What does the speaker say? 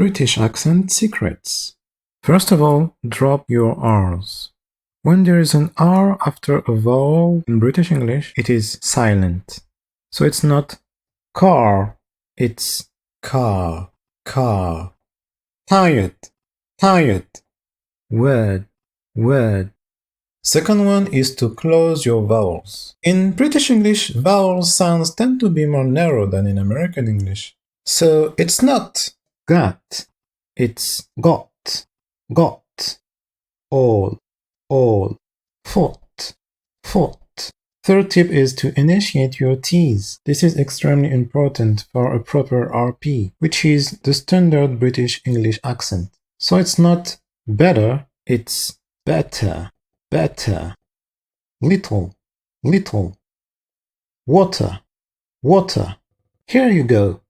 British accent secrets. First of all, drop your R's. When there is an R after a vowel in British English, it is silent. So it's not car, it's car, car. Tired, tired. Word, word. Second one is to close your vowels. In British English, vowel sounds tend to be more narrow than in American English. So it's not got, it's got, got. All, foot, foot. Third tip is to initiate your T's. This is extremely important for a proper RP, which is the standard British English accent. So it's not better, it's better, better. Little, little. Water, water. Here you go.